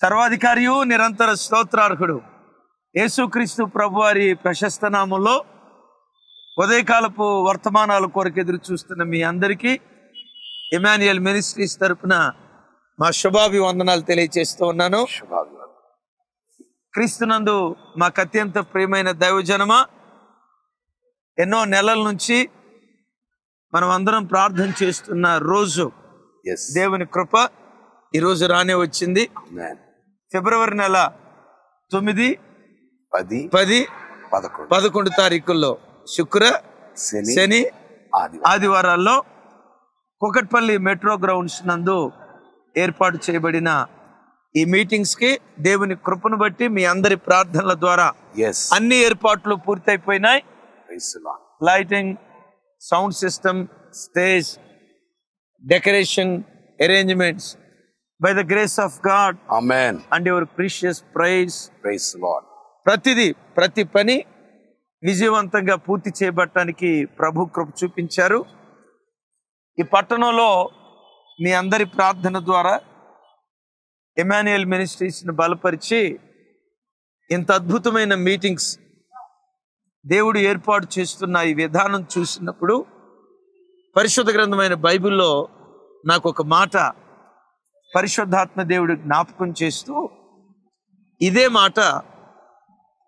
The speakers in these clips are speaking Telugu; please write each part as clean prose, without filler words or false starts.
సర్వాధికారియు నిరంతర స్తోత్రార్హుడు యేసుక్రీస్తు ప్రభువారి ప్రశస్త నామములో ఉదయకాలపు వర్తమానాల కొరకు ఎదురు చూస్తున్న మీ అందరికీ ఇమాన్యుయల్ మినిస్ట్రీస్ తరపున మా శుభాభివందనాలు తెలియజేస్తూ ఉన్నాను. క్రీస్తునందు మాకు అత్యంత ప్రియమైన దైవజనమా, ఎన్నో నెలల నుంచి మనం అందరం ప్రార్థన చేస్తున్న రోజు దేవుని కృప ఈరోజు రానే వచ్చింది. ఫిబ్రవరి నెల 9, 10, 11 తారీఖుల్లో శుక్ర శని ఆదివారాల్లో కుకట్పల్లి మెట్రో గ్రౌండ్స్ నందు ఏర్పాటు చేయబడిన ఈ మీటింగ్స్ కి దేవుని కృపను బట్టి మీ అందరి ప్రార్థనల ద్వారా అన్ని ఏర్పాట్లు పూర్తయిపోయినాయి. Lighting, sound system, stage, decoration, arrangements by the grace of God, amen, and your precious praise the Lord. ప్రతి పని విజయవంతంగా పూర్తి చేయబడటానికి ప్రభు కృప చూపించారు. ఈ పట్టణంలో మీ అందరి ప్రార్థన ద్వారా ఇమాన్యుయల్ మినిస్ట్రీస్ ని బలపరిచి ఇంత అద్భుతమైన మీటింగ్స్ దేవుడు ఏర్పాటు చేస్తున్న ఈ విధానం చూసినప్పుడు పరిశుద్ధ గ్రంథమైన బైబిల్లో నాకు ఒక మాట పరిశుద్ధాత్మ దేవుడు జ్ఞాపకం చేస్తూ, ఇదే మాట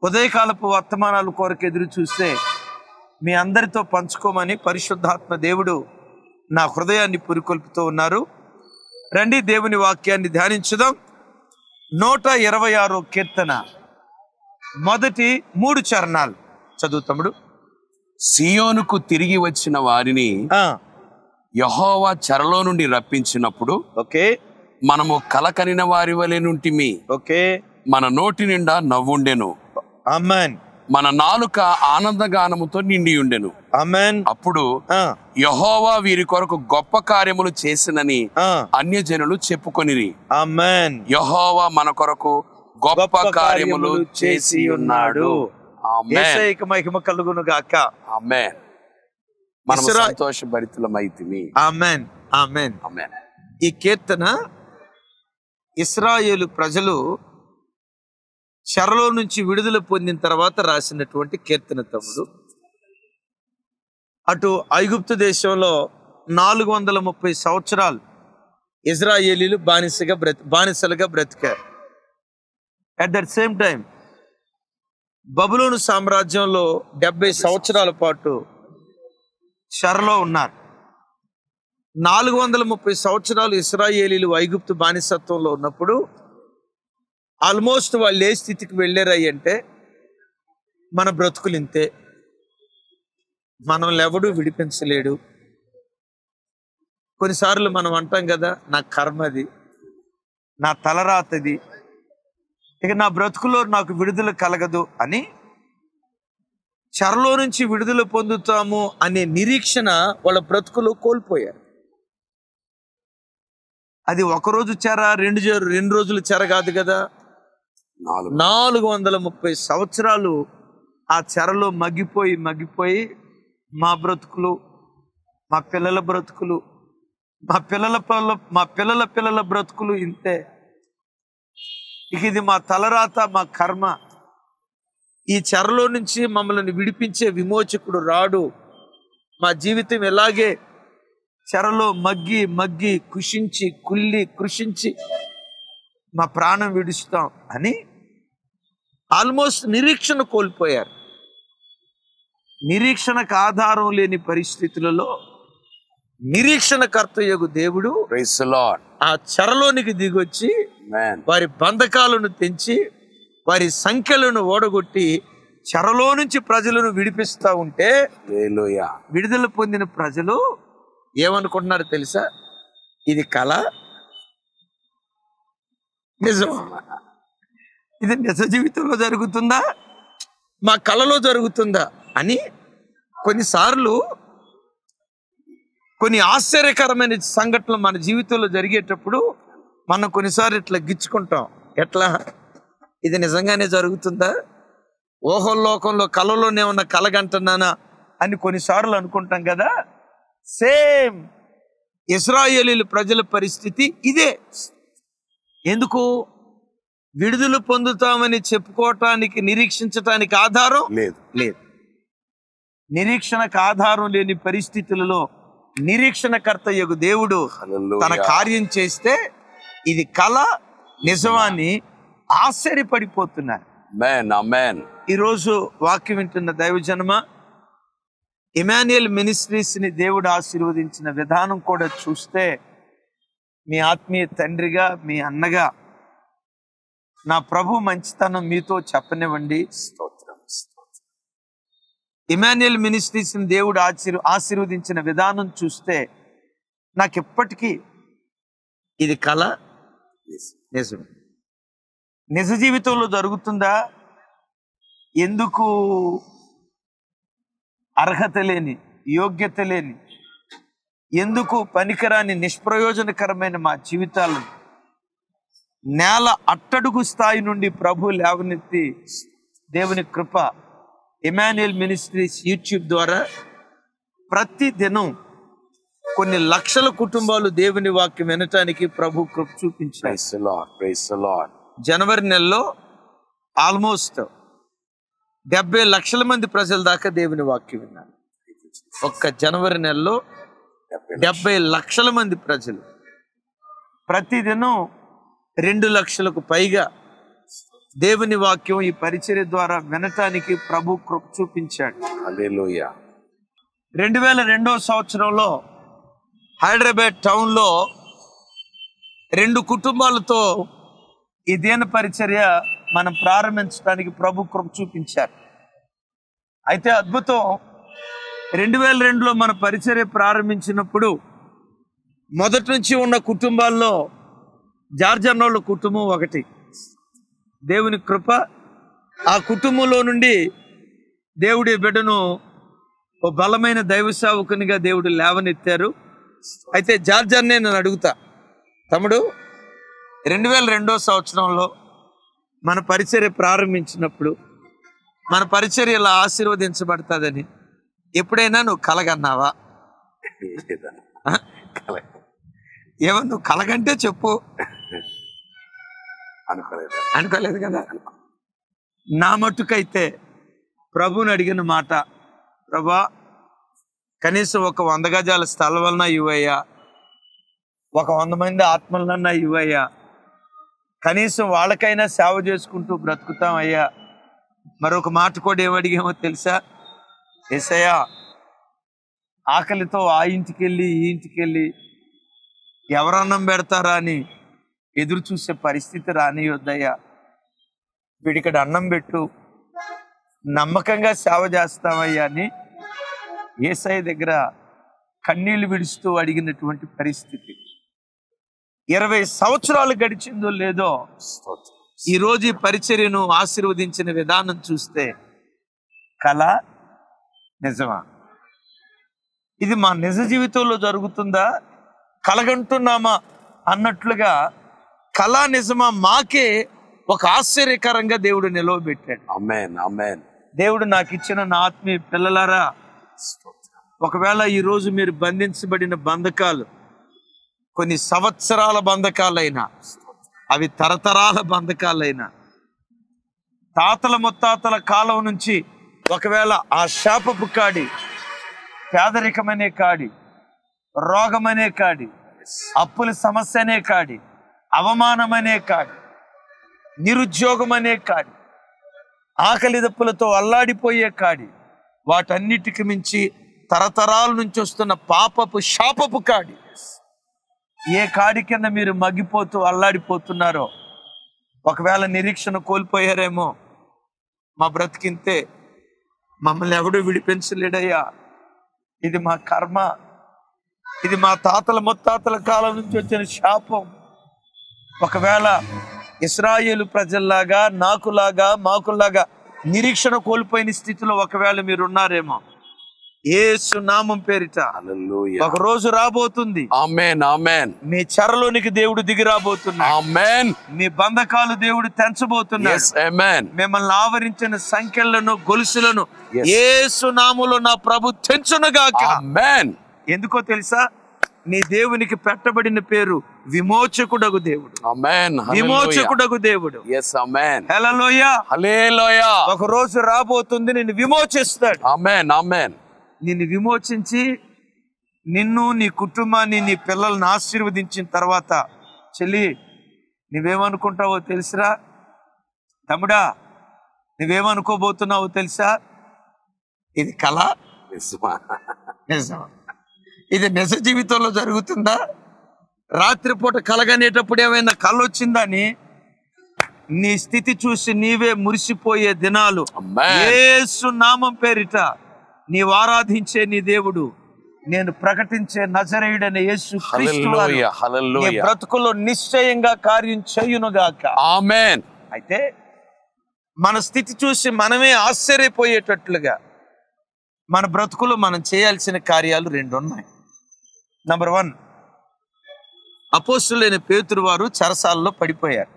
ఉదయకాలపు వర్తమానాల కొరకు ఎదురు చూస్తే మీ అందరితో పంచుకోమని పరిశుద్ధాత్మ దేవుడు నా హృదయాన్ని పురికొల్పుతూ ఉన్నారు. రండి దేవుని వాక్యాన్ని ధ్యానించుదాం. 126 కీర్తన మొదటి 3 చరణాలు చదువు తమ్ముడు. సియోనుకు తిరిగి వచ్చిన వారిని యెహోవా చెరలో నుండి రప్పించినప్పుడు మనము కలకనిన వారి వలె నుంటిమి. మన నోటి నిండా నవ్వుండెను. ఆమేన్. మన నాలుక ఆనందగానముతో నిండి ఉండెను. ఆమేన్. అప్పుడు యెహోవా వీరి కొరకు గొప్ప కార్యములు చేసినని అన్యజనులు చెప్పుకొనిరి. ఆమేన్. యెహోవా మన కొరకు గొప్ప కార్యములు చేసి ఉన్నాడు. యేసయ్యకు మహిమ కలుగును గాక. ఆమేన్. మనము సంతోషభరితులమైతిమి. ఆమేన్. ఆమేన్. ఆమేన్. ఈ కీర్తన ఇశ్రాయేలు ప్రజలు చెరలో నుంచి విడుదల పొందిన తర్వాత రాసినటువంటి కీర్తన తమ్ముడు. అటు ఐగుప్తు దేశంలో 430 సంవత్సరాలు ఇజ్రాయేలీలు బానిసలుగా బ్రతికారు. అట్ దట్ సేమ్ టైం బబులోను సామ్రాజ్యంలో 70 సంవత్సరాల పాటు చెరలో ఉన్నారు. 430 సంవత్సరాలు ఇశ్రాయేలీలు ఐగుప్తు బానిసత్వంలో ఉన్నప్పుడు ఆల్మోస్ట్ వాళ్ళు ఏ స్థితికి వెళ్ళారంటే, మన బ్రతుకులు ఇంతే, మనల్ని ఎవడూ విడిపించలేడు. కొన్నిసార్లు మనం అంటాం కదా, నా కర్మది, నా తలరాతది, ఇక నా బ్రతుకులో నాకు విడుదల కలగదు అని చెరలో నుంచి విడుదల పొందుతాము అనే నిరీక్షణ వాళ్ళ బ్రతుకులో కోల్పోయారు. అది ఒకరోజు చెర, 2 రోజులు చెర కాదు కదా, 430 సంవత్సరాలు ఆ చెరలో మగ్గిపోయి మా బ్రతుకులు, మా పిల్లల బ్రతుకులు, మా పిల్లల పిల్లల బ్రతుకులు ఇంతే, ఇక ఇది మా తలరాత, మా కర్మ, ఈ చెరలో నుంచి మమ్మల్ని విడిపించే విమోచకుడు రాడు, మా జీవితం ఎలాగే చెరలో మగ్గి కృషించి మా ప్రాణం విడుస్తాం అని ఆల్మోస్ట్ నిరీక్షణ కోల్పోయారు. నిరీక్షణకు ఆధారం లేని పరిస్థితులలో నిరీక్షణకర్తయగు దేవుడు ఆ చెరలోనికి దిగొచ్చి వారి బంధకాలను తెంచి వారి సంఖ్యలను ఓడగొట్టి చెరలో నుంచి ప్రజలను విడిపిస్తా ఉంటే విడుదల పొందిన ప్రజలు ఏమనుకుంటున్నారు తెలుసా? ఇది కళ, నిజం, ఇది నిజ జీవితంలో జరుగుతుందా, మా కళలో జరుగుతుందా అని కొన్నిసార్లు కొన్ని ఆశ్చర్యకరమైన సంఘటనలు మన జీవితంలో జరిగేటప్పుడు మనం కొన్నిసార్లు ఇట్లా గిచ్చుకుంటాం. ఎట్లా, ఇది నిజంగానే జరుగుతుందా, ఓహోలోకంలో కళలోనే ఉన్న కలగంటున్నానా అని కొన్నిసార్లు అనుకుంటాం కదా. సేమ్ ఇశ్రాయేలీల ప్రజల పరిస్థితి ఇదే. ఎందుకు? విడుదల పొందుతామని చెప్పుకోవటానికి, నిరీక్షించటానికి ఆధారం లేదు. నిరీక్షణకు ఆధారం లేని పరిస్థితులలో నిరీక్షణకర్త యొక్క దేవుడు తన కార్యం చేస్తే ఇది కళ నిజమాన్ని ఆశ్చర్యపడిపోతున్నారు. ఈరోజు వాక్యం వింటున్న దైవజనమ, ఇమాన్యుయల్ మినిస్ట్రీస్ ని దేవుడు ఆశీర్వదించిన విధానం కూడా చూస్తే, మీ ఆత్మీయ తండ్రిగా, మీ అన్నగా నా ప్రభు మంచితనం మీతో చెప్పనివ్వండి. ఇమాన్యుయల్ మినిస్ట్రీస్ ని దేవుడు ఆశీర్వదించిన విధానం చూస్తే నాకు ఎప్పటికీ ఇది కళ నిజం. నిజ జీవితంలో జరుగుతుందా? ఎందుకు అర్హత లేని, యోగ్యత లేని, ఎందుకు పనికిరాని, నిష్ప్రయోజనకరమైన మా జీవితాలను నేల అట్టడుగు స్థాయి నుండి ప్రభు లేవనెత్తి, దేవుని కృప ఇమాన్యుయల్ మినిస్ట్రీస్ యూట్యూబ్ ద్వారా ప్రతి దినం కొన్ని లక్షల కుటుంబాలు దేవుని వాక్యం వినటానికి ప్రభు కృప చూపించారు. జనవరి నెలలో ఆల్మోస్ట్ 70 లక్షల మంది ప్రజల దాకా దేవుని వాక్యం విన్నారు. ఒక్క జనవరి నెలలో 70 లక్షల మంది ప్రజలు, ప్రతిదినం 2 లక్షలకు పైగా దేవుని వాక్యం ఈ పరిచర్య ద్వారా వినటానికి ప్రభు కృప చూపించాడు. హల్లెలూయా. 2002వ సంవత్సరంలో హైదరాబాద్ టౌన్లో 2 కుటుంబాలతో ఈ దీన పరిచర్య మనం ప్రారంభించడానికి ప్రభు కృప చూపించారు. అయితే అద్భుతం, 2002లో మన పరిచర్య ప్రారంభించినప్పుడు మొదటి నుంచి ఉన్న కుటుంబాల్లో జార్జ్ అన్నోళ్ళ కుటుంబం ఒకటి. దేవుని కృప, ఆ కుటుంబంలో నుండి దేవుడి బిడ్డను ఓ బలమైన దైవ సేవకునిగా దేవుడు లేవనెత్తారు. అయితే జార్జ్ అన్నే నేను అడుగుతా, తమ్ముడు 2002వ సంవత్సరంలో మన పరిచర్య ప్రారంభించినప్పుడు మన పరిచర్య ఇలా ఆశీర్వదించబడుతుందని ఎప్పుడైనా నువ్వు కలగన్నావా? ఏమో నువ్వు కలగంటే చెప్పు. అనుకోలేదు కదా. నా మట్టుకైతే ప్రభుని అడిగిన మాట, ప్రభా కనీసం ఒక 100 గజాల స్థలం వలన ఇవ్వయ్యా, ఒక 100 మంది ఆత్మలన్నా ఇవ్వయ్యా, కనీసం వాళ్ళకైనా సేవ చేసుకుంటూ బ్రతుకుతాం అయ్యా. మరొక మాట కూడా ఏమడిగామో తెలుసా? యేసయ్యా, ఆకలితో ఆ ఇంటికెళ్ళి ఈ ఇంటికెళ్ళి ఎవరన్నం పెడతారా అని ఎదురు చూసే పరిస్థితి రానియొద్దయ్యా. వీడికడ అన్నం పెట్టు, నమ్మకంగా సేవ చేస్తామయ్యా అని యేసయ్య దగ్గర కన్నీళ్లు విడుస్తూ అడిగినటువంటి పరిస్థితి. 20 సంవత్సరాలు గడిచిందో లేదో, ఈరోజు ఈ పరిచర్యను ఆశీర్వదించిన విధానం చూస్తే కళ నిజమా? ఇది మా నిజ జీవితంలో జరుగుతుందా, కలగంటున్నామా అన్నట్లుగా కళ నిజమా మాకే ఒక ఆశ్చర్యకరంగా దేవుడు నిలవబెట్టాడు. ఆమేన్, ఆమేన్. దేవుడు నాకు ఇచ్చిన నా ఆత్మీయ పిల్లలారా, ఒకవేళ ఈరోజు మీరు బంధించబడిన బంధకాలు కొన్ని సంవత్సరాల బంధకాలైనా, అవి తరతరాల బంధకాలైనా, తాతల ముత్తాతల కాలం నుంచి ఒకవేళ ఆ శాపపు కాడి, పేదరికమనే కాడి, రోగమనే కాడి, అప్పుల సమస్యనే కాడి, అవమానమనే కాడి, నిరుద్యోగమనే కాడి, ఆకలి దప్పులతో అల్లాడిపోయే కాడి, వాటన్నిటికి మించి తరతరాల నుంచి వస్తున్న పాపపు శాపపు కాడి, ఏ కాడి కింద మీరు మగ్గిపోతూ అల్లాడిపోతున్నారో, ఒకవేళ నిరీక్షణ కోల్పోయారేమో, మా బ్రతికింతే, మమ్మల్ని ఎవడు విడిపించలేడయ్యా, ఇది మా కర్మ, ఇది మా తాతల ముత్తాతల కాలం నుంచి వచ్చిన శాపం. ఒకవేళ ఇశ్రాయేలు ప్రజల్లాగా, నాకులాగా, మాకులాగా నిరీక్షణ కోల్పోయిన స్థితిలో ఒకవేళ మీరు ఉన్నారేమో, యేసు నామం పేరిట ఒక రోజు రాబోతుంది. ఆమేన్, ఆమేన్. మీ చెరలోనికి దేవుడు దిగి రాబోతున్నాడు. ఆమేన్. మీ బంధకాలు దేవుడు తెంచబోతున్నాడు. ఆమేన్. మిమ్మల్ని ఆవరించిన సంఖ్యలను, గొలుసులను యేసు నామములో నా ప్రభు తెంచునుగాక. ఆమేన్. ఎందుకో తెలుసా? నీ దేవునికి పెట్టబడిన పేరు విమోచకుడగు దేవుడు. ఆమేన్. విమోచకుడగు దేవుడు. yes amen. హల్లెలూయా. హల్లెలూయా. ఒక రోజు రాబోతుంది నిన్ను విమోచిస్తాడు. ఆమేన్ ఆమేన్. నిన్ను విమోచించి నిన్ను, నీ కుటుంబాన్ని, నీ పిల్లల్ని ఆశీర్వదించిన తర్వాత చెల్లి నువ్వేమనుకుంటావో తెలుసురా? తమ్ముడా నువ్వేమనుకోబోతున్నావో తెలుసా? ఇది కళ, నిజం. ఇది నిజ జీవితంలో జరుగుతుందా? రాత్రిపూట కలగనేటప్పుడు ఏమైనా కళ వచ్చిందని నీ స్థితి చూసి నీవే మురిసిపోయే దినాలు యేసు నామం పేరిట నీవు ఆరాధించే నీ దేవుడు, నేను ప్రకటించే నజరేయుడైన యేసు క్రీస్తు నీ బ్రతుకులో నిశ్చయంగా కార్యం చేయునుగాక. ఆమేన్. అయితే మన స్థితి చూసి మనమే ఆశ్చర్యపోయేటట్లుగా మన బ్రతుకులో మనం చేయాల్సిన కార్యాలు 2 ఉన్నాయి. నంబర్ 1, అపోస్తులైన పేతురు వారు చెరసాలలో పడిపోయారు.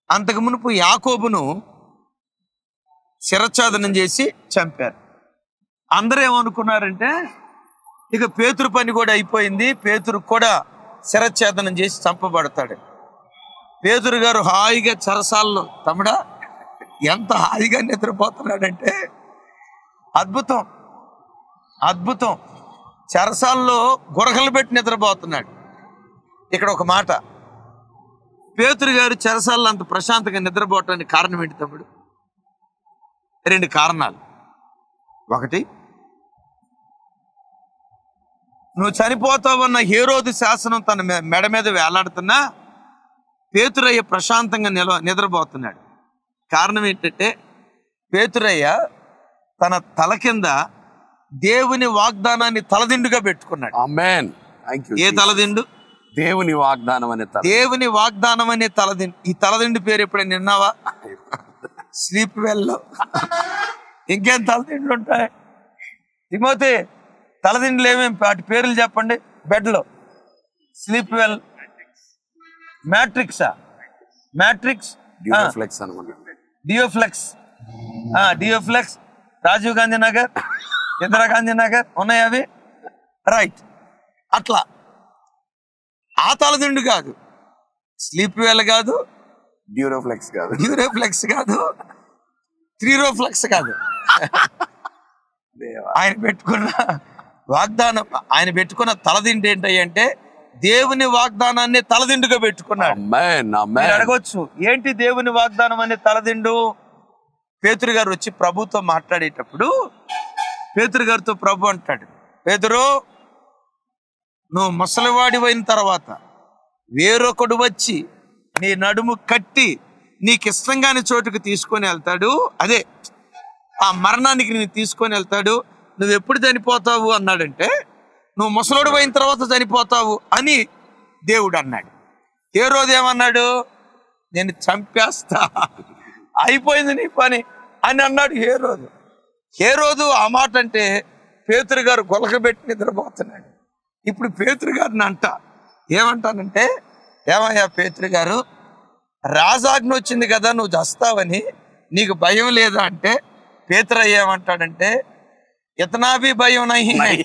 అంతకు మునుపు యాకోబును శిరఛేదనం చేసి చంపారు. అందరూ ఏమనుకున్నారంటే ఇక పేతురు పని కూడా అయిపోయింది, పేతురు కూడా శిరఛేదనం చేసి చంపబడతాడు. పేతురు గారు హాయిగా చెరసాలలో, తమ్ముడా ఎంత హాయిగా నిద్రపోతున్నాడంటే అద్భుతం, అద్భుతం. చెరసాల్లో గురకలు పెట్టి నిద్రపోతున్నాడు. ఇక్కడ ఒక మాట, పేతురు గారు చెరసాల్లో అంత ప్రశాంతంగా నిద్రపోవటానికి కారణం ఏంటి తమ్ముడు? 2 కారణాలు. 1, నువ్వు చనిపోతావన్న హేరోదు శాసనం తన మెడ మీద వేలాడుతున్నా పేతురయ్య ప్రశాంతంగా నిద్రపోతున్నాడు. కారణం ఏంటంటే పేతురయ్య తన తల కింద దేవుని వాగ్దానాన్ని తలదిండుగా పెట్టుకున్నాడు. ఆమేన్. ఏ తలదిండు? దేవుని వాగ్దానం అనే తల. దేవుని వాగ్దానం అనే తలదిండు. ఈ తలదిండు పేరు ఎప్పుడైనా విన్నావా? స్లీప్ వెల్లో. ఇంకేం తలదిండ్లు ఉంటాయి? తిమోతి, తలదిండులు ఏమేమి వాటి పేర్లు చెప్పండి. బెడ్లో sleep well, మ్యాట్రిక్సా? Matrix, డియోఫ్లెక్స్, డియోఫ్లెక్స్, Rajiv Gandhi Nagar, Indira Gandhi Nagar ఉన్నాయి అవి, రైట్. అట్లా ఆ తలదిండు కాదు, స్లీప్ వెల్ కాదు, డ్యూరోఫ్లెక్స్ కాదు, డ్యూరోఫ్లెక్స్ కాదు, త్రీరోఫ్లెక్స్ కాదు. ఆయన పెట్టుకున్న వాగ్దానం, ఆయన పెట్టుకున్న తలదిండు ఏంటంటే దేవుని వాగ్దానాన్ని తలదిండుగా పెట్టుకున్నాడు. మీరు అడగొచ్చు, ఏంటి దేవుని వాగ్దానం అనే తలదిండు? పేతురు గారు వచ్చి ప్రభుతో మాట్లాడేటప్పుడు పేతురు గారితో ప్రభు అంటాడు, పేతురు నువ్వు ముసలివాడివైన తర్వాత వేరొకడు వచ్చి నీ నడుము కట్టి నీకు ఇష్టంగాని చోటుకు తీసుకొని వెళ్తాడు, అదే ఆ మరణానికి నేను తీసుకొని వెళ్తాడు, నువ్వు ఎప్పుడు చనిపోతావు అన్నాడంటే నువ్వు ముసలోడు అయిన తర్వాత చనిపోతావు అని దేవుడు అన్నాడు. ఏ రోజు ఏమన్నాడు? నేను చంపేస్తా, అయిపోయింది నీ పని అని అన్నాడు. ఏ రోజు ఆ మాట అంటే పేతురు గారు గొలకబెట్టి నిద్రపోతున్నాడు. ఇప్పుడు పేతురు గారిని ఏమంటానంటే, ఏమయ్యా పేతురు గారు, రాజాజ్ఞ వచ్చింది కదా నువ్వు చస్తావని, నీకు భయం లేదా అంటే పేతురు ఏమంటాడంటే, ఇతనా భీ భయం నహీ హై.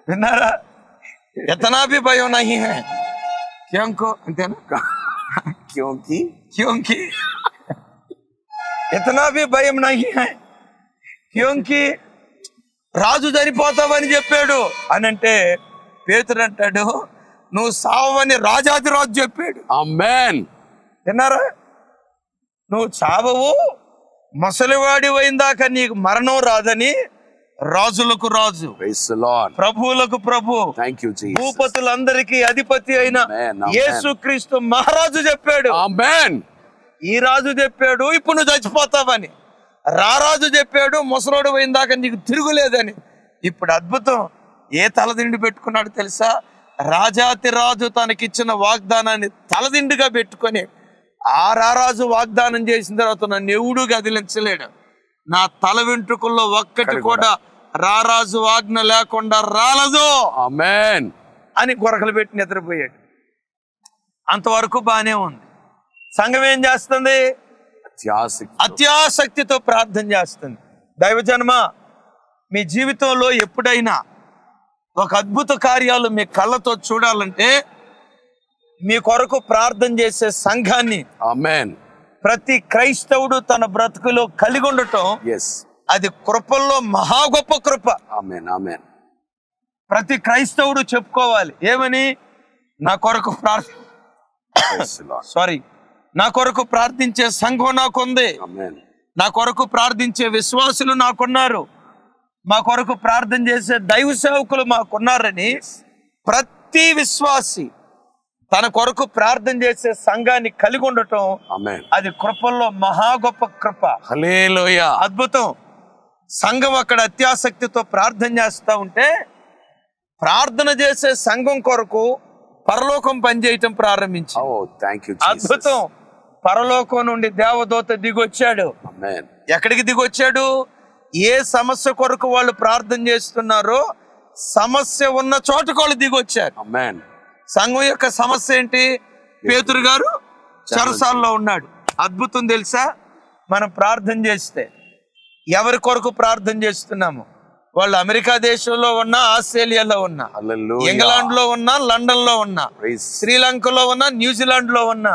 విన్నారా? ఇతనా భీ భయం నహీ హై. క్యోంకో అంతేనా? క్యోంకి ఇతనా భీ భయం నహీ హై, క్యోంకి రాజు చనిపోతావని చెప్పాడు అని అంటే పేతురు అంటాడు, నువ్వు సావని రాజాది రాజు చెప్పాడు. ఆమేన్. విన్నారా? నువ్వు చావవు, ముసలివాడి అయిన నీకు మరణం రాదని రాజులకు రాజు, ప్రభువులకు ప్రభు, భూపతులందరికీ అధిపతి అయిన యేసుక్రీస్తు మహారాజు చెప్పాడు. ఆమేన్. ఈ రాజు చెప్పాడు ఇప్పుడు నువ్వు చచ్చిపోతావని, రారాజు చెప్పాడు ముసలోడు పోయిందాక నీకు తిరుగులేదని. ఇప్పుడు అద్భుతం, ఏ తలదిండి పెట్టుకున్నాడు తెలుసా? రాజాతి రాజు తనకిచ్చిన వాగ్దానాన్ని తలదిండిగా పెట్టుకొని, ఆ రారాజు వాగ్దానం చేసిన తర్వాత నన్ను ఎవడు కదిలించలేడు, నా తల వెంట్రుకల్లో ఒక్కటి కూడా రారాజు ఆజ్ఞ లేకుండా రాలదు ఆమేన్ అని గొరకలు పెట్టి నిద్రపోయాడు. అంతవరకు బానే ఉంది. సంఘం ఏం చేస్తుంది? అత్యాసక్తితో ప్రార్థన చేస్తుంది. దైవజన్మ, మీ జీవితంలో ఎప్పుడైనా ఒక అద్భుత కార్యాలు మీ కళ్ళతో చూడాలంటే మీ కొరకు ప్రార్థన చేసే సంఘాన్ని ఆమేన్ ప్రతి క్రైస్తవుడు తన బ్రతుకులో కలిగి ఉండటం అది కృపల్లో మహా గొప్ప కృప. ఆమేన్ ఆమేన్. ప్రతి క్రైస్తవుడు చెప్పుకోవాలి ఏమని, నా కొరకు నా కొరకు ప్రార్థించే సంఘం నాకుంది, నా కొరకు ప్రార్థించే విశ్వాసులు నాకున్నారు, మా కొరకు ప్రార్థన చేసే దైవ సేవకులు మాకున్నారని ప్రతి విశ్వాసి తన కొరకు ప్రార్థన చేసే సంఘాన్ని కలిగి ఉండటం అది కృపల్లో మహా గొప్ప కృప. హల్లెలూయా. అద్భుతం. సంఘం అక్కడ అత్యాసక్తితో ప్రార్థన చేస్తా ఉంటే ప్రార్థన చేసే సంఘం కొరకు పరలోకం పనిచేయటం ప్రారంభించింది. అద్భుతం. పరలోకం నుండి దేవదూత దిగొచ్చాడు. ఎక్కడికి దిగొచ్చాడు? ఏ సమస్య కొరకు వాళ్ళు ప్రార్థన చేస్తున్నారో సమస్య ఉన్న చోటకు వాళ్ళు దిగొచ్చారు. సంఘం యొక్క సమస్య ఏంటి? పేతురు గారు చెరసాల్లో ఉన్నాడు. అద్భుతం తెలుసా? మనం ప్రార్థన చేస్తే ఎవరి కొరకు ప్రార్థన చేస్తున్నాము? వాళ్ళు అమెరికా దేశంలో ఉన్నా, ఆస్ట్రేలియాలో ఉన్నా, ఇంగ్లాండ్ లో ఉన్నా, లండన్ లో ఉన్నా, శ్రీలంకలో ఉన్నా, న్యూజిలాండ్ లో ఉన్నా,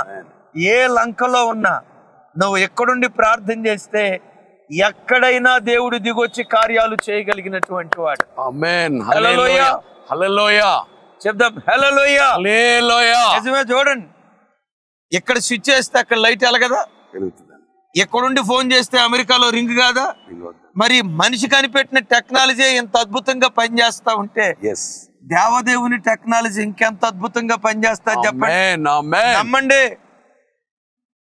ఏ లంకలో ఉన్నా నువ్వు ఎక్కడుండి ప్రార్థన చేస్తే ఎక్కడైనా దేవుడు దిగొచ్చి కార్యాలు చేయగలిగినటువంటి వాడు. ఆమేన్. హల్లెలూయా. హల్లెలూయా చెప్దాం. హల్లెలూయా. హల్లెలూయా. నిజమే. చూడండి, ఇక్కడ స్విచ్ చేస్తే అక్కడ లైట్ ఎలగదా? ఎక్కడుండి ఫోన్ చేస్తే అమెరికాలో రింగ్ కాదా? మరి మనిషి కనిపెట్టిన టెక్నాలజీ ఎంత అద్భుతంగా పనిచేస్తా ఉంటే దేవదేవుని టెక్నాలజీ ఇంకెంత అద్భుతంగా పనిచేస్తా చెప్పండి. నమ్మండి.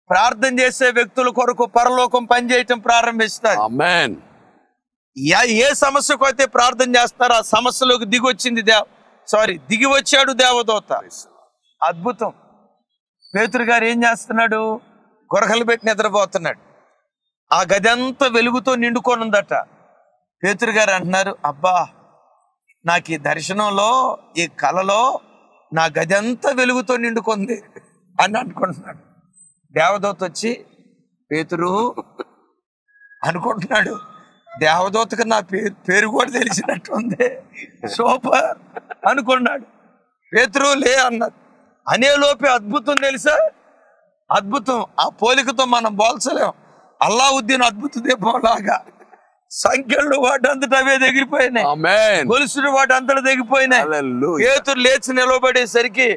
ప్రార్థన చేసే వ్యక్తుల కొరకు పరలోకం పనిచేయటం ప్రారంభిస్తారు. ఏ సమస్యకు అయితే ప్రార్థన చేస్తారో ఆ సమస్యలోకి దిగి వచ్చాడు దేవదూత. అద్భుతం. పేతురు గారు ఏం చేస్తున్నాడు? గొరకలు పెట్టి నిద్రపోతున్నాడు. ఆ గది అంతా వెలుగుతో నిండుకొని ఉందట. పేతురు గారు అంటున్నారు, అబ్బా నాకు ఈ దర్శనంలో, ఈ కలలో నా గది అంతా వెలుగుతో నిండుకుంది అని అనుకుంటున్నాడు. దేవదూత వచ్చి, పేతురు అనుకుంటున్నాడు, దేవదూతకు నా పేరు కూడా తెలిసినట్టుంది, సూపర్ అనుకున్నాడు. పేతురు లే అన్నది. అనే లోపే అద్భుతం తెలుసా? అద్భుతం. ఆ పోలికతో మనం పోల్చలేం. అల్లావుద్దీన్ అద్భుత దీపంలాగా సంఖ్యలు వాటంతటా అవే దిగిపోయినాయి, గొలుసులు వాటంతటా దిగిపోయినాయి. పేతురు లేచి నిలబడేసరికి,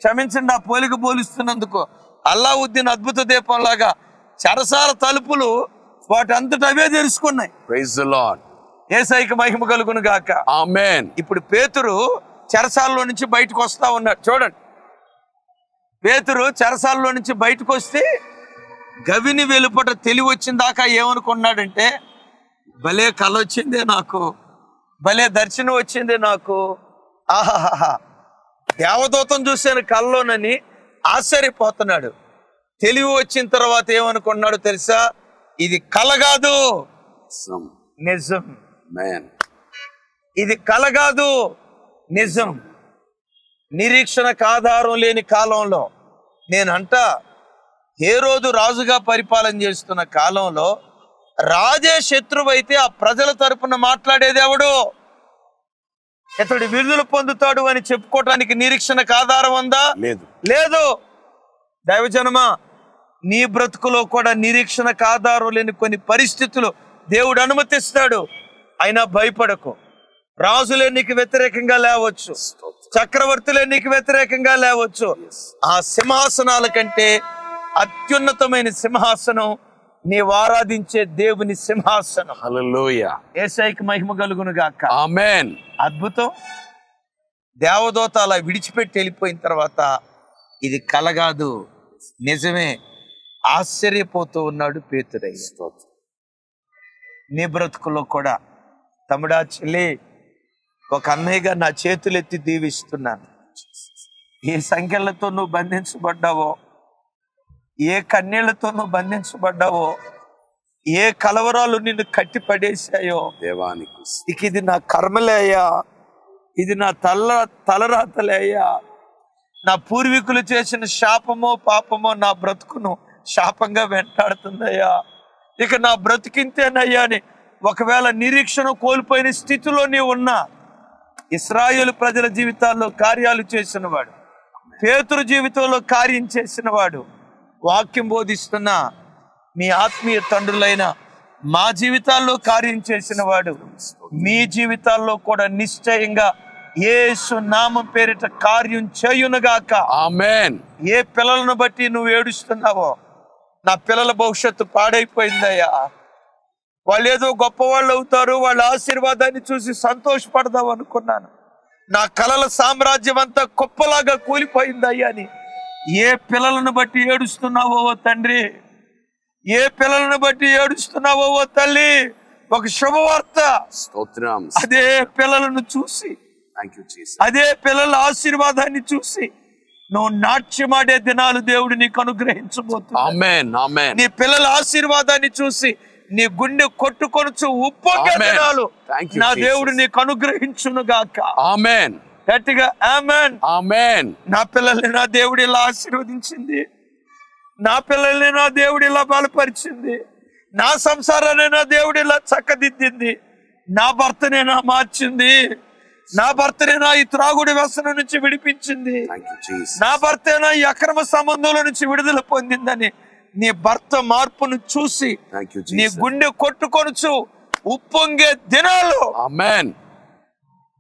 క్షమించండి ఆ పోలిక పోలిస్తున్నందుకు, అల్లావుద్దీన్ అద్భుత దీపంలాగా చెరసాల తలుపులు వాటంతటా అవే తెరుచుకున్నాయి. Praise the Lord. యేసయ్యకి మహిమ కలుగును గాక. ఆమేన్. ఇప్పుడు పేతురు చెరసాలలో నుంచి బయటకు వస్తా ఉన్నాడు. చూడండి, పేతురు చెరసాలలో నుంచి బయటకు వస్తే గవిని వెలుపట తెలివి వచ్చిన దాకా ఏమనుకున్నాడంటే, భలే కళ వచ్చిందే నాకు, భలే దర్శనం వచ్చిందే నాకు, ఆహాహా దేవదూతం చూశాను కళ్ళలోనని ఆశ్చర్యపోతున్నాడు. తెలివి వచ్చిన తర్వాత ఏమనుకున్నాడు తెలుసా? ఇది కళ కాదు, నిజం. ఇది కళ కాదు, నిజం. నిరీక్షణకు ఆధారం లేని కాలంలో, నేనంట హేరోదు రాజుగా పరిపాలన చేస్తున్న కాలంలో రాజే శత్రువు అయితే ఆ ప్రజల తరపున మాట్లాడేది ఎవడు? ఇతడు విడుదల పొందుతాడు అని చెప్పుకోవటానికి నిరీక్షణకు ఆధారం ఉందా? లేదు. దైవజనమా, నీ బ్రతుకులో కూడా నిరీక్షణకు ఆధారం లేని కొన్ని పరిస్థితులు దేవుడు అనుమతిస్తాడు. అయినా భయపడకు. రాజులే నీకు వ్యతిరేకంగా లేవచ్చు, చక్రవర్తులే నీకు వ్యతిరేకంగా లేవచ్చు. ఆ సింహాసనాల కంటే అత్యున్నతమైన సింహాసనం నీవు ఆరాధించే దేవుని సింహాసనం. హల్లెలూయా. యేసయ్యకి మహిమ కలుగును గాక. ఆమేన్. అద్భుతం. దేవదూత అలా విడిచిపెట్టి వెళ్ళిపోయిన తర్వాత ఇది కల కాదు, నిజమే. ఆశ్చర్యపోతూ ఉన్నాడు పేతురయ్య. నీ బ్రతుకులో కూడా తమ్ముడా, చెల్లి, ఒక అన్నయ్యగా నా చేతులెత్తి దీవిస్తున్నాను. ఏ సంఖ్యలతో నువ్వు బంధించబడ్డావో, ఏ కన్నీళ్లతో నువ్వు బంధించబడ్డావో, ఏ కలవరాలు నిన్ను కట్టి పడేశాయో, ఇక ఇది నా కర్మలే అయ్యా, ఇది నా తలరాతలే అయ్యా, నా పూర్వీకులు చేసిన శాపమో పాపమో నా బ్రతుకును శాపంగా వెంటాడుతుందయ్యా, ఇక నా బ్రతికింతేనయ్యా అని ఒకవేళ నిరీక్షణ కోల్పోయిన స్థితిలో నీవు ఉన్నా, ఇశ్రాయేలు ప్రజల జీవితాల్లో కార్యాలు చేసిన వాడు, పేతురు జీవితంలో కార్యం చేసిన వాడు, వాక్యం బోధిస్తున్న మీ ఆత్మీయ తండ్రులైన మా జీవితాల్లో కార్యం చేసిన వాడు మీ జీవితాల్లో కూడా నిశ్చయంగా యేసు నామం పేరిట కార్యం చేయునుగాక. ఆమేన్. ఏ పిల్లలను బట్టి నువ్వు ఏడుస్తున్నావో, నా పిల్లల భవిష్యత్తు పాడైపోయిందయ్యా, వాళ్ళు ఏదో గొప్పవాళ్ళు అవుతారు, వాళ్ళ ఆశీర్వాదాన్ని చూసి సంతోషపడదాం అనుకున్నాను, నా కలల సామ్రాజ్యం అంతా కుప్పలాగా కూలిపోయిందయ్యా అని ఏ పిల్లలను బట్టి ఏడుస్తున్నావో ఓ తండ్రి, ఏ పిల్లలను బట్టి ఏడుస్తున్నావో ఓ తల్లి, ఒక శుభవార్త. స్తోత్రం. అదే పిల్లలను చూసి, థాంక్యూ జీసస్, అదే పిల్లల ఆశీర్వాదాన్ని చూసి నువ్వు నాట్యమాడే దినాలు దేవుడు నీకు అనుగ్రహించబోతున్నాడు. ఆమేన్. ఆమేన్. నీ పిల్లల ఆశీర్వాదాన్ని చూసి నీ గుండె కొట్టుకొనుచు ఉప్పొంగే దినాలు నా దేవుడు నీకు అనుగ్రహించును గాక. ఆమేన్. గట్టిగా ఆమేన్. ఆమేన్. నా పిల్లల్ని నా దేవుడు ఇలా ఆశీర్వదించింది, నా పిల్లల్ని నా దేవుడు ఇలా బలపరిచింది, నా సంసారాన్ని నా దేవుడు ఇలా చక్కదిద్దింది, నా భర్తనే నా మార్చింది, నా భర్తనే నా ఈ త్రాగుడి వ్యసనం నుంచి విడిపించింది, నా భర్తేనా ఈ అక్రమ సంబంధంలో నుంచి విడుదల పొందిందని నీ భర్త మార్పును చూసి నీ గుండె కొట్టుకొనుచు ఉప్పొంగే దినాలు ఆమేన్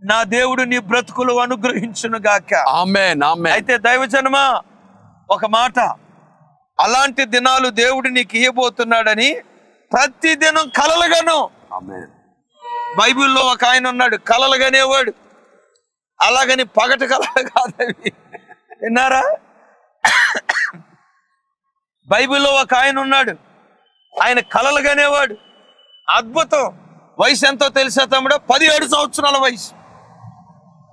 నా దేవుడు నీ బ్రతుకులు అనుగ్రహించును గాక. ఆమేన్. ఆమేన్. అయితే దైవజనమా, ఒక మాట, అలాంటి దినాలు దేవుడు నీకు ఇవ్వబోతున్నాడని ప్రతి దినం కలలుగాను. ఆమేన్. బైబిల్లో ఒక ఆయన ఉన్నాడు, కలలుగానేవాడు, అలాగని పగటి కలలు కాదవి, విన్నారా? బైబిల్లో ఒక ఆయన ఉన్నాడు, ఆయన కలలుగానేవాడు, అద్భుతం. వయసు ఎంతో తెలుసా తమ్ముడు? 17 సంవత్సరాల వయసు.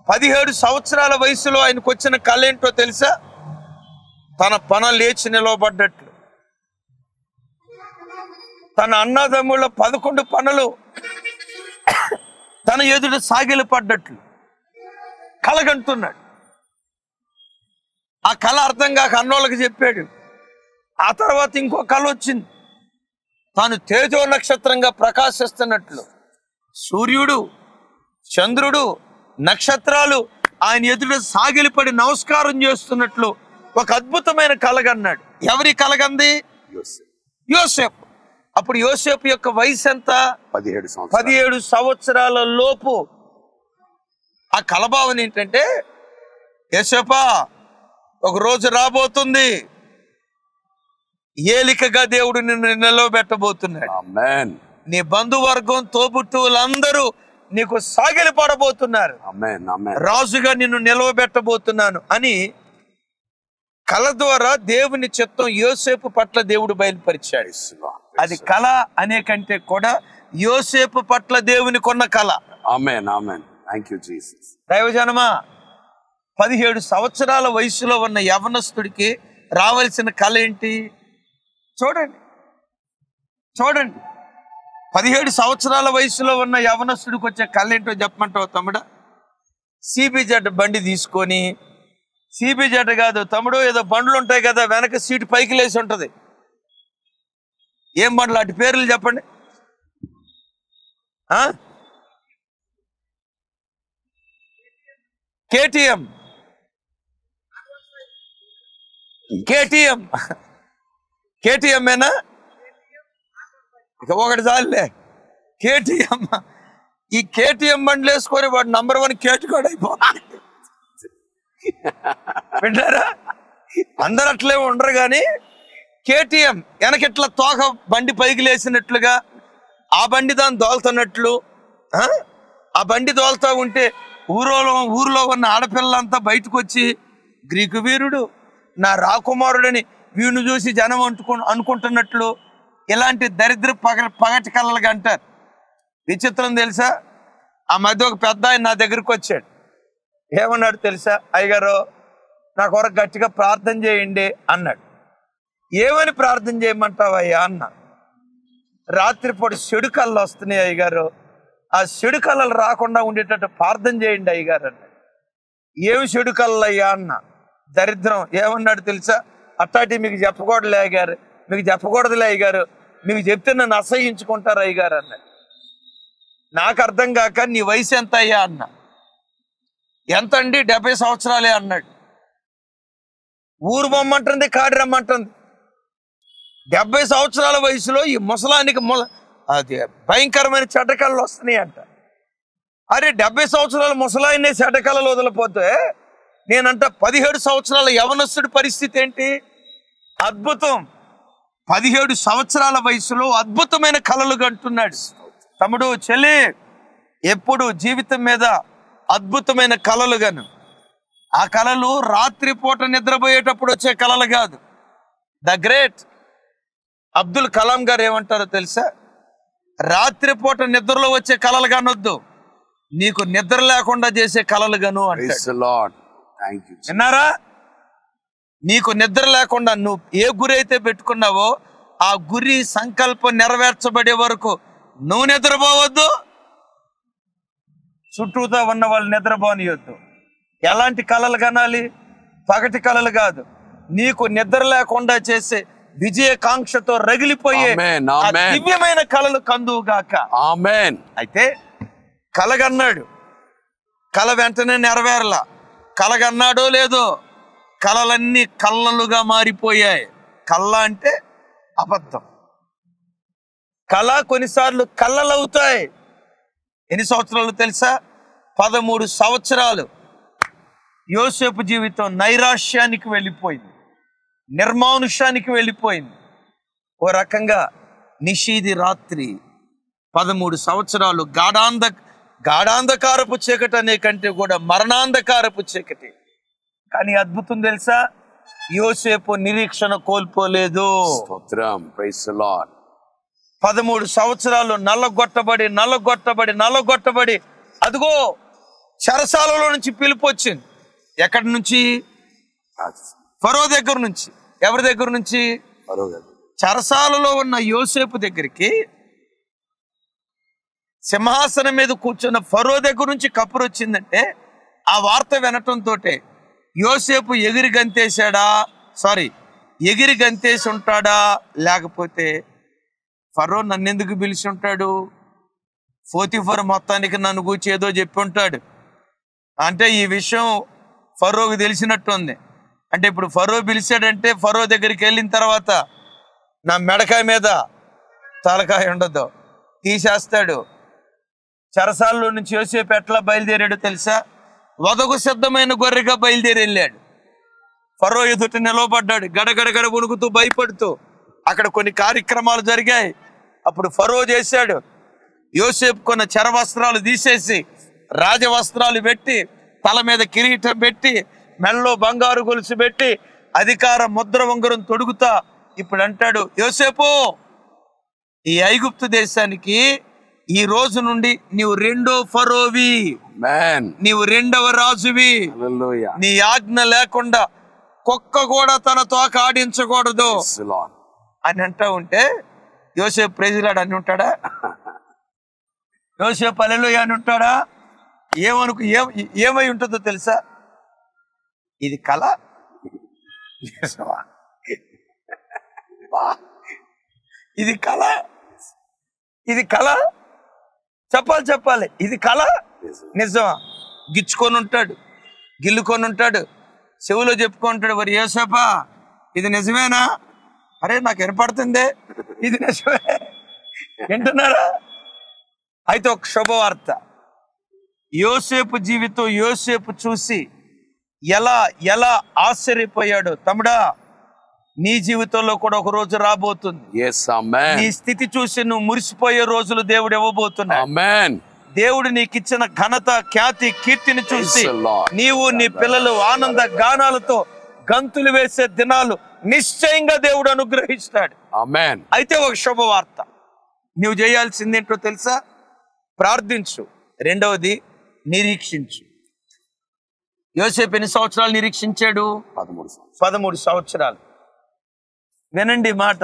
17 సంవత్సరాల వయసులో ఆయనకు వచ్చిన కళ ఏంటో తెలుసా? తన పన లేచి నిలవబడ్డట్లు, తన అన్నదమ్ముళ్ళ 11 పనులు తన ఎదుట సాగిలి పడ్డట్లు కలగంటున్నాడు. ఆ కళ అర్థం కాక అన్నోళ్ళకి చెప్పాడు. ఆ తర్వాత ఇంకో కళ వచ్చింది, తాను తేజో నక్షత్రంగా ప్రకాశిస్తున్నట్లు, సూర్యుడు, చంద్రుడు, నక్షత్రాలు ఆయన ఎదుట సాగిలిపడి నమస్కారం చేస్తున్నట్లు ఒక అద్భుతమైన కలగన్నాడు. ఎవరి కలగంది? యోసేపు. అప్పుడు యోసేపు యొక్క వయసు ఎంత? 17 సంవత్సరాల లోపు. ఆ కలభావన ఏంటంటే, యోసేపా, ఒక రోజు రాబోతుంది, ఏలికగా దేవుడు నిన్ను నిలవబెట్టబోతున్నాడు. ఆమేన్. నీ బంధువర్గం, తోబుట్టువులందరూ నీకు సాగిలి పడబోతున్నారు. ఆమేన్. ఆమేన్. రాజుగా నిన్ను నిలవబెట్టబోతున్నాను అని కళ ద్వారా దేవుని చిత్తం యోసేపు పట్ల దేవుడు బయలుపరిచాడు. అది కళ అనే కంటే కూడా యోసేపు పట్ల దేవుని కొన్న కళ. ఆమేన్. ఆమేన్. Thank you Jesus. దైవజనమా, 17 సంవత్సరాల వయసులో ఉన్న యవనస్తుడికి రావాల్సిన కళ ఏంటి? చూడండి, చూడండి. 17 సంవత్సరాల వయసులో ఉన్న యవనస్తుడికి వచ్చే కళ ఏంటో చెప్పమంటావు తమ్ముడు? సిబిజెడ్ బండి తీసుకొని, సిబిజెడ్ కాదు తమ్ముడు, ఏదో బండ్లు ఉంటాయి కదా, వెనక సీటు పైకి లేసి ఉంటుంది. ఏం బండ్లు? అటు పేర్లు చెప్పండి. కేటీఎం. కేటీఎం కేటీఎంఏనా? ఇక ఒకటి చాలులే, కేటీఎం. ఈ కేటీఎం బండ్లు వేసుకొని వాడు నంబర్ 1 కేటుకోడు అయిపోతుంది. వింటారా? అందరు అట్లే ఉండరు కానీ కేటీఎం వెనకిట్లా తోక బండి పైకి లేసినట్లుగా ఆ బండి దాన్ని దోలుతున్నట్లు, ఆ బండి దోలుతూ ఉంటే ఊరిలో ఉన్న ఆడపిల్లంతా బయటకు వచ్చి, గ్రీకు వీరుడు, నా రాకుమారుడని వీడిని చూసి జనం అనుకుంటున్నట్లు ఇలాంటి దరిద్ర పగటి కళలుగా అంటారు. విచిత్రం తెలుసా? ఆ మధ్య ఒక పెద్ద ఆయన నా దగ్గరికి వచ్చాడు. ఏమన్నాడు తెలుసా? అయ్యగారు, నా కొరకు గట్టిగా ప్రార్థన చేయండి అన్నాడు. ఏమని ప్రార్థన చేయమంటావయ్యా అన్న. రాత్రిపూట చెడు కళ్ళు వస్తున్నాయి అయ్యగారు, ఆ చెడు కళలు రాకుండా ఉండేటట్టు ప్రార్థన చేయండి అయ్యగారు అన్నాడు. ఏమి చెడు కళ్ళు అయ్యా అన్న. దరిద్రం. ఏమన్నాడు తెలుసా? అట్టాటి మీకు చెప్పకూడదులే అయ్యగారు, మీకు చెప్పకూడదులే అయ్యగారు, మీకు చెప్తే నన్ను అసహ్యించుకుంటారు అయ్యగారు అన్నాడు. నాకు అర్థం కాక నీ వయసు ఎంత అయ్యా అన్న. ఎంత అండి? 70 సంవత్సరాలే అన్నాడు. ఊరు బొమ్మంటుంది, కాడి రమ్మంటుంది. 70 సంవత్సరాల వయసులో ఈ ముసలానికి అది భయంకరమైన చెడ్డకళలు వస్తున్నాయి అంట. అరే 70 సంవత్సరాల ముసలాయినే చెడ్డకళలు వదిలిపోతే నేనంట 17 సంవత్సరాల యవనస్తుడి పరిస్థితి ఏంటి? అద్భుతం. 17 సంవత్సరాల వయసులో అద్భుతమైన కళలు కంటున్నాడు. తమ్ముడు, చెల్లి, ఎప్పుడు జీవితం మీద అద్భుతమైన కళలు గను. ఆ కళలు రాత్రిపూట నిద్రపోయేటప్పుడు వచ్చే కళలు కాదు. ద గ్రేట్ అబ్దుల్ కలాం గారు ఏమంటారో తెలుసా? రాత్రిపూట నిద్రలో వచ్చే కళలు కానొద్దు, నీకు నిద్ర లేకుండా చేసే కళలు గను అంటాడు. విన్నారా? నీకు నిద్ర లేకుండా నువ్వు ఏ గురి అయితే పెట్టుకున్నావో ఆ గురి సంకల్పం నెరవేర్చబడే వరకు నువ్వు నిద్రపోవద్దు, చుట్టూతో ఉన్న వాళ్ళు నిద్రపోనియొద్దు. ఎలాంటి కళలు కనాలి? పగటి కళలు కాదు, నీకు నిద్ర లేకుండా చేసే విజయకాంక్షతో రగిలిపోయే దివ్యమైన కళలు కందువుగాక. ఆమేన్. అయితే కలగన్నాడు, కళ వెంటనే నెరవేరలా. కలగన్నాడో లేదో కళలన్నీ కళ్ళలుగా మారిపోయాయి. కళ్ళ అంటే అబద్ధం. కళ కొన్నిసార్లు కళ్ళలవుతాయి. ఎన్ని సంవత్సరాలు తెలుసా? 13 సంవత్సరాలు యోసేపు జీవితం నైరాశ్యానికి వెళ్ళిపోయింది, నిర్మానుష్యానికి వెళ్ళిపోయింది. ఓ రకంగా నిషీది రాత్రి 13 సంవత్సరాలు గాఢాంధకారపు చీకటి అనే కంటే కూడా మరణాంధకారపు చీకటి. కానీ అద్భుతం తెలుసా? యోసేపు నిరీక్షణ కోల్పోలేదు. 13 సంవత్సరాలు నల్లగొట్టబడి అదిగో చెరసాలలో నుంచి పిలుపు వచ్చింది. ఎక్కడి నుంచి? ఫరో దగ్గర నుంచి. ఎవరి దగ్గర నుంచి? చెరసాలలో ఉన్న యోసేపు దగ్గరికి సింహాసనం మీద కూర్చున్న ఫరో దగ్గర నుంచి కబురు వచ్చిందంటే ఆ వార్త వినటంతో యోసేపు ఎగిరి గంతేసి ఉంటాడా? లేకపోతే ఫరో నన్నెందుకు పిలిచి ఉంటాడు? పోతిఫర్ మొత్తానికి నన్ను గూర్చి ఏదో చెప్పి ఉంటాడు. అంటే ఈ విషయం ఫరోకి తెలిసినట్టుంది. అంటే ఇప్పుడు ఫరో పిలిచాడంటే ఫరో దగ్గరికి వెళ్ళిన తర్వాత నా మెడకాయ మీద తలకాయ ఉండదు, తీసేస్తాడు. చెరసాలలో నుంచి యోసేపు ఎట్లా బయలుదేరాడు తెలుసా? వదకు సిద్ధమైన గొర్రెగా బయలుదేరి వెళ్ళాడు. ఫరో ఎదుట నిలవబడ్డాడు, గడగడగడ వణుకుతూ భయపడుతూ. అక్కడ కొన్ని కార్యక్రమాలు జరిగాయి. అప్పుడు ఫరో చేశాడు, యోసేపు కొన్న చెర వస్త్రాలు తీసేసి రాజవస్త్రాలు పెట్టి, తల మీద కిరీటం పెట్టి, మెల్లో బంగారు గొలుసు పెట్టి, అధికార ముద్ర ఉంగరం తొడుగుతా ఇప్పుడు అంటాడు, యోసేపు, ఈ ఐగుప్తు దేశానికి ఈ రోజు నుండి నీవు రెండో ఫరోవి, నీవు రెండవ రాజువి. నీ ఆజ్ఞ లేకుండా కుక్క కూడా తన తోక ఆడించకూడదు అని అంటా ఉంటే యోసేపు ప్రైజ్లాడు అని ఉంటాడా? యోసేపు హల్లెలూయా అని ఉంటాడా? ఏమై ఉంటుందో తెలుసా? ఇది కళ, ఇది కళ చెప్పాలి. ఇది కళ నిజమా? గిచ్చుకొని ఉంటాడు, గిల్లుకొని ఉంటాడు, చెవులో చెప్పుకుంటాడు, మరి యోసేపా ఇది నిజమేనా? అరే నాకు వినపడుతుంది, ఇది నిజమే. వింటున్నారా? అయితే ఒక శుభవార్త. యోసేపు జీవితం యోసేపు చూసి ఎలా ఆశ్చర్యపోయాడు. తమ్ముడా, నీ జీవితంలో కూడా ఒక రోజు రాబోతుంది. నీ స్థితి చూసి నువ్వు మురిసిపోయే రోజులు దేవుడు ఇవ్వబోతున్నాడు. దేవుడు నీకు ఇచ్చిన ఘనత, ఖ్యాతి, కీర్తిని చూసి నీవు నీ పిల్లలు ఆనంద గానాలతో గంతులు వేసే దినాలు నిశ్చయంగా దేవుడు అనుగ్రహిస్తాడు. అయితే ఒక శుభవార్త, నువ్వు చేయాల్సింది ఏంటో తెలుసా? ప్రార్థించు. రెండవది నిరీక్షించు. యోసేపు ఎన్ని సంవత్సరాలు నిరీక్షించాడు? 13 సంవత్సరాలు. వినండి మాట.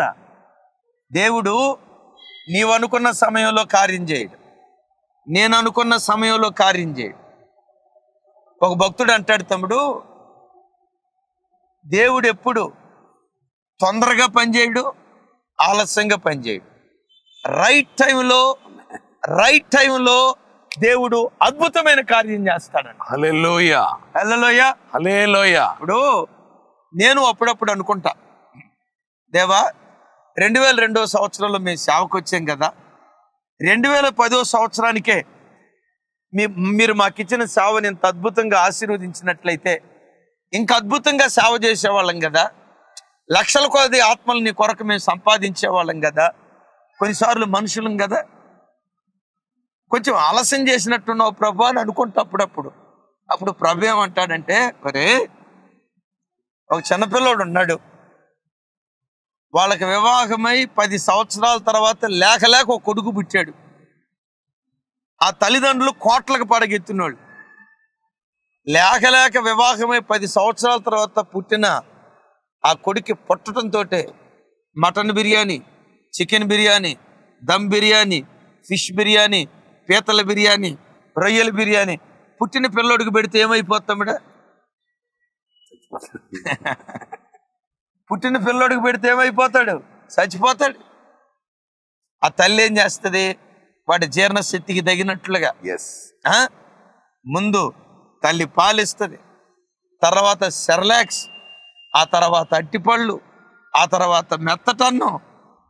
దేవుడు నీవు అనుకున్న సమయంలో కార్యం చేయడు, నేను అనుకున్న సమయంలో కార్యం చేయడు. ఒక భక్తుడు అంటాడు, తమ్ముడు, దేవుడు ఎప్పుడు తొందరగా పనిచేయడు, ఆలస్యంగా పనిచేయడు. రైట్ టైంలో రైట్ టైంలో దేవుడు అద్భుతమైన కార్యం చేస్తాడండి. హల్లెలూయా, హల్లెలూయా, హల్లెలూయా. ఇప్పుడు నేను అప్పుడప్పుడు అనుకుంటా, దేవా 2002 సంవత్సరంలో మేము సేవకు వచ్చాం కదా, 2010 సంవత్సరానికే మీరు మాకు ఇచ్చిన సేవని ఇంత అద్భుతంగా ఆశీర్వదించినట్లయితే ఇంకా అద్భుతంగా సేవ చేసేవాళ్ళం కదా, లక్షల కొద్ది ఆత్మలు నీ కొరకు మేము సంపాదించేవాళ్ళం కదా. కొన్నిసార్లు మనుషులం కదా, కొంచెం ఆలస్యం చేసినట్టున్నావు ప్రభు అని అనుకుంటా అప్పుడు ప్రభు ఏమంటాడంటే, ఒరే ఒక చిన్నపిల్లోడు ఉన్నాడు, వాళ్ళకి వివాహమై 10 సంవత్సరాల తర్వాత లేక ఒక కొడుకు పుట్టాడు. ఆ తల్లిదండ్రులు కోట్లకు పడగెత్తినోళ్ళు. లేక వివాహమై 10 సంవత్సరాల తర్వాత పుట్టిన ఆ కొడుకు పుట్టడంతో mutton biryani, chicken biryani, dum biryani, fish biryani, పీతల బిర్యానీ, రొయ్యల బిర్యానీ పుట్టిన పిల్లోడికి పెడితే ఏమైపోతామిడా? పుట్టిన పిల్లోడికి పెడితే ఏమైపోతాడు? చచ్చిపోతాడు. ఆ తల్లి ఏం చేస్తుంది? వాడి జీర్ణశక్తికి తగినట్లుగా ముందు తల్లి పాలిస్తుంది, తర్వాత సెర్లాక్స్, ఆ తర్వాత అట్టిపళ్ళు, ఆ తర్వాత మెత్తటన్నం,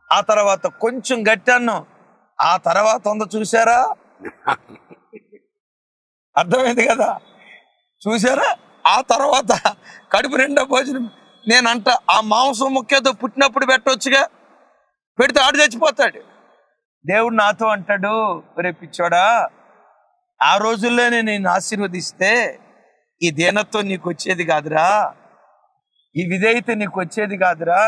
ఆ తర్వాత కొంచెం గట్టి అన్నం, ఆ తర్వాత ఉందో చూసారా? అర్థమైంది కదా? చూసారా? ఆ తర్వాత కడుపు నిండా భోజనం. నేనంట ఆ మాంసం ముఖ్యతో పుట్టినప్పుడు పెట్టవచ్చుగా, పెడితే ఆడు చచ్చిపోతాడు. దేవుడు నాతో అంటాడు, రేపిచ్చోడా, ఆ రోజుల్లోనే నేను ఆశీర్వదిస్తే ఈ దీనత్వం నీకు వచ్చేది కాదురా, ఈ విధేయత నీకు వచ్చేది కాదురా,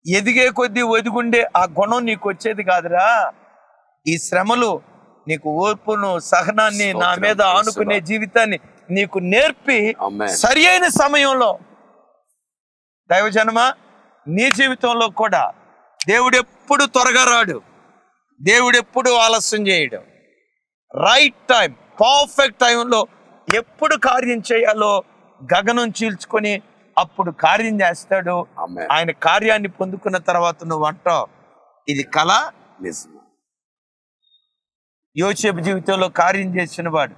ఎదిగే కొద్దీ ఒదిగుండే ఆ గుణం నీకు వచ్చేది కాదురా. ఈ శ్రమలు నీకు ఓర్పును, సహనాన్ని, నా మీద ఆనుకునే జీవితాన్ని నీకు నేర్పి సరి అయిన సమయంలో, దైవజనమా, నీ జీవితంలో కూడా దేవుడు ఎప్పుడు త్వరగా రాడు, దేవుడు ఎప్పుడు ఆలస్యం చేయడు. రైట్ టైం, పర్ఫెక్ట్ టైంలో ఎప్పుడు కార్యం చేయాలో గగనం చీల్చుకొని అప్పుడు కార్యం చేస్తాడు. ఆయన కార్యాన్ని పొందుకున్న తర్వాత నువ్వు అంటావు, ఇది కళ నిజం. యోసేపు జీవితంలో కార్యం చేసిన వాడు,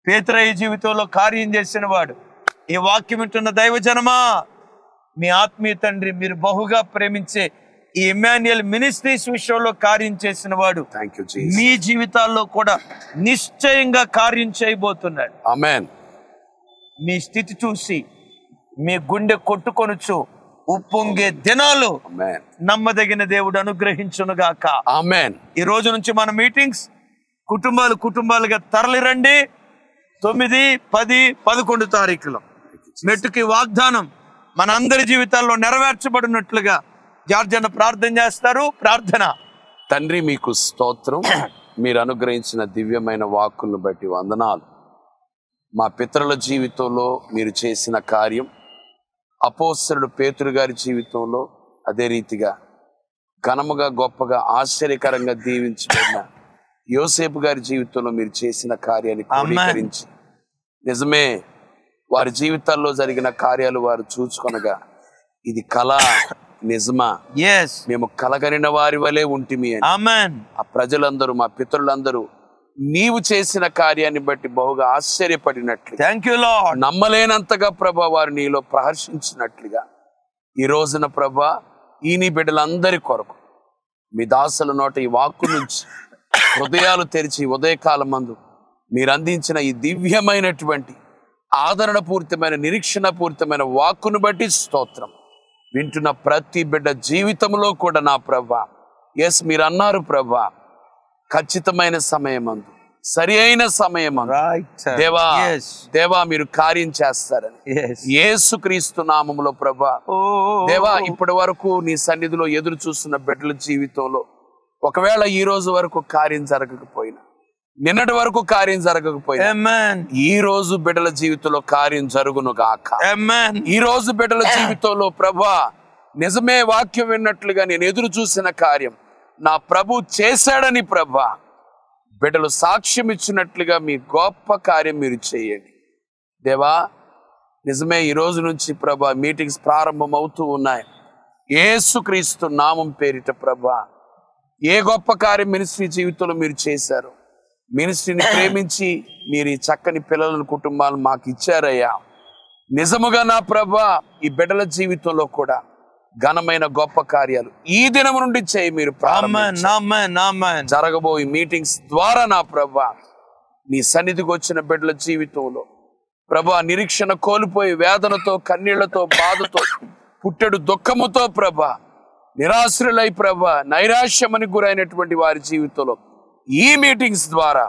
పేతురయ్య జీవితంలో కార్యం చేసిన వాడు. ఈ వాక్యం వింటున్న దైవజనమా, మీ ఆత్మీయ తండ్రి మీరు బహుగా ప్రేమించే ఈ ఇమ్మాన్యుయల్ మినిస్ట్రీస్ విషయంలో కార్యం చేసిన వాడు మీ జీవితాల్లో కూడా నిశ్చయంగా కార్యం చేయబోతున్నాడు. ఆమేన్. మీ స్థితి చూసి మీ గుండె కొట్టుకొనుచు ఉప్పొంగే దినాలు నమ్మదగిన దేవుడు అనుగ్రహించునుగాక. ఆమేన్. ఈ రోజు నుంచి మన మీటింగ్స్ కుటుంబాలుగా తరలిరండి. 9, 10, 11 తారీఖులో మెట్టుకి వాగ్దానం మన అందరి జీవితాల్లో నెరవేర్చబడినట్లుగా జార్జ్ అన్న ప్రార్థన చేస్తారు. ప్రార్థన. తండ్రి మీకు స్తోత్రం, మీరు అనుగ్రహించిన దివ్యమైన వాక్కులను బట్టి వందనాలు. మా పితరుల జీవితంలో మీరు చేసిన కార్యం, అపోస్తలుడు పేతురు గారి జీవితంలో అదే రీతిగా ఘనముగా, గొప్పగా, ఆశ్చర్యకరంగా దీవించబడిన యోసేపు గారి జీవితంలో మీరు చేసిన కార్యాన్ని క్రోడీకరించి, నిజమే వారి జీవితాల్లో జరిగిన కార్యాలు వారు చూచుకొనగా ఇది కళ నిజమా, మేము కలగనిన వారి వలె ఉంటిమి అని ఆ ప్రజలందరూ, మా పితరులందరూ నీవు చేసిన కార్యాన్ని బట్టి బహుగా ఆశ్చర్యపడినట్లు, థాంక్యూ లార్డ్, నమ్మలేనంతగా ప్రభా వారు నీలో ప్రహర్షించినట్లుగా ఈ రోజున ప్రభా ఈ నీ బిడ్డలందరి కొరకు మీ దాసుల నోట ఈ వాక్కు నుంచి హృదయాలు తెరిచి ఉదయకాలం మందు మీరు అందించిన ఈ దివ్యమైనటువంటి ఆదరణపూరితమైన, నిరీక్షణపూరితమైన వాక్కును బట్టి స్తోత్రం. వింటున్న ప్రతి బిడ్డ జీవితంలో కూడా నా ప్రభా, మీరు అన్నారు ప్రభా, ఖచ్చితమైన సమయమందు, సరి అయిన సమయమందు దేవా మీరు కార్యం చేస్తారని యేసుక్రీస్తు నామములో ప్రభా. దేవా ఇప్పటి వరకు నీ సన్నిధిలో ఎదురు చూస్తున్న బిడ్డల జీవితంలో ఒకవేళ ఈ రోజు వరకు కార్యం జరగకపోయినా, నిన్నటి వరకు కార్యం జరగకపోయినా, ఈ రోజు బిడ్డల జీవితంలో కార్యం జరుగును గాక. ఈ రోజు బిడ్డల జీవితంలో ప్రభా నిజమే వాక్యం విన్నట్లుగా నేను ఎదురు చూసిన కార్యం నా ప్రభు చేశాడని ప్రభా బిడ్డలు సాక్ష్యం ఇచ్చినట్లుగా మీ గొప్ప కార్యం మీరు చేయండి దేవా. నిజమే ఈ రోజు నుంచి ప్రభా మీటింగ్స్ ప్రారంభం అవుతూ ఉన్నాయి. యేసుక్రీస్తు నామం పేరిట ప్రభా ఏ గొప్ప కార్యం మినిస్ట్రీ జీవితంలో మీరు చేశారు. మినిస్ట్రీని ప్రేమించి మీరు ఈ చక్కని పిల్లలను కుటుంబాలను మాకు ఇచ్చారయ్యా. నిజముగా నా ప్రభువా, ఈ బిడ్డల జీవితంలో కూడా ఘనమైన గొప్ప కార్యాలు ఈ దినం నుండి చేయి. మీరు జరగబోయే మీటింగ్స్ ద్వారా నా ప్రభువా, నీ సన్నిధికి వచ్చిన బిడ్డల జీవితంలో ప్రభువా, నిరీక్షణ కోల్పోయి వేదనతో, కన్నీళ్లతో, బాధతో, పుట్టెడు దుఃఖముతో ప్రభువా, నిరాశ్రులై ప్రభువా, నైరాశ్యమని గురైనటువంటి వారి జీవితంలో ఈ మీటింగ్స్ ద్వారా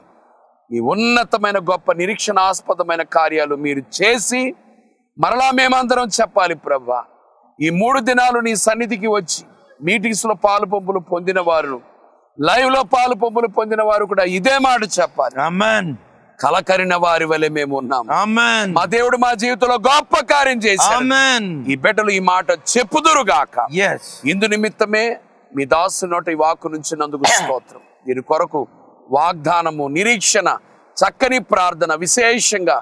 మీ ఉన్నతమైన గొప్ప నిరీక్షణాస్పదమైన కార్యాలు మీరు చేసి మరలా మేమందరం చెప్పాలి ప్రభువా. ఈ 3 దినాలు నీ సన్నిధికి వచ్చి మీటింగ్స్ లో పాలు పంపులు పొందిన వారు, లైవ్ లో పాలు పంపులు పొందిన వారు కూడా ఇదే మాట చెప్పాలి. ఆమేన్. కలకరిన వారి వలె మేము ఉన్నాం. ఆమేన్. మా దేవుడు మా జీవితంలో గొప్ప కార్యం చేశాడు. ఆమేన్. ఈ బిడ్డలు ఈ మాట చెప్పుదురుగాక. yes ఇందు నిమిత్తమే మీ దాసు నోట ఈ వాక్కు నుంచి నందుకు స్తోత్రం. దీని కొరకు వాగ్దానము, నిరీక్షణ, చక్కని ప్రార్థన, విశేషంగా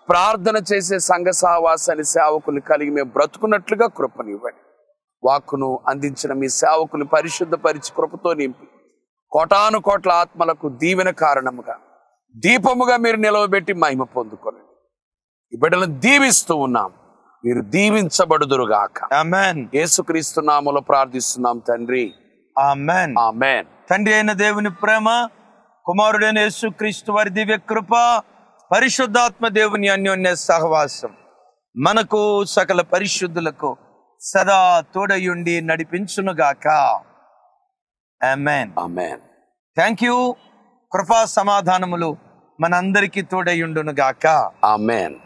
ప్రార్థన చేసే సంఘ సహవాసాన్ని సేవకులు కలిగి మేము బ్రతుకున్నట్లుగా కృపనివ్వండి. వాక్కును అందించిన మీ సేవకులు పరిశుద్ధపరిచి కృపతో నింపి కోటాను కోట్ల ఆత్మలకు దీవెన కారణముగా, దీపముగా మీరు నిలవబెట్టి మహిమ పొందుకోండి. ఈ బిడ్డలను దీవిస్తూ ఉన్నాం. మీరు దీవించబడుదురుగాక. ఆమేన్. యేసుక్రీస్తు నామములో ప్రార్థిస్తున్నాం తండ్రి. ఆమేన్. ఆమేన్. తండ్రి అయిన దేవుని ప్రేమ, కుమారుడైన యేసుక్రీస్తు వారి దివ్య కృప, పరిశుద్ధాత్మ దేవుని అన్యోన్య సహవాసం మనకు సకల పరిశుద్ధులకు సదా తోడయుండి నడిపించునుగాక. ఆమేన్. ఆమేన్. Thank you. కృపా సమాధానములు మనందరికీ తోడయుండునుగాక. ఆమేన్.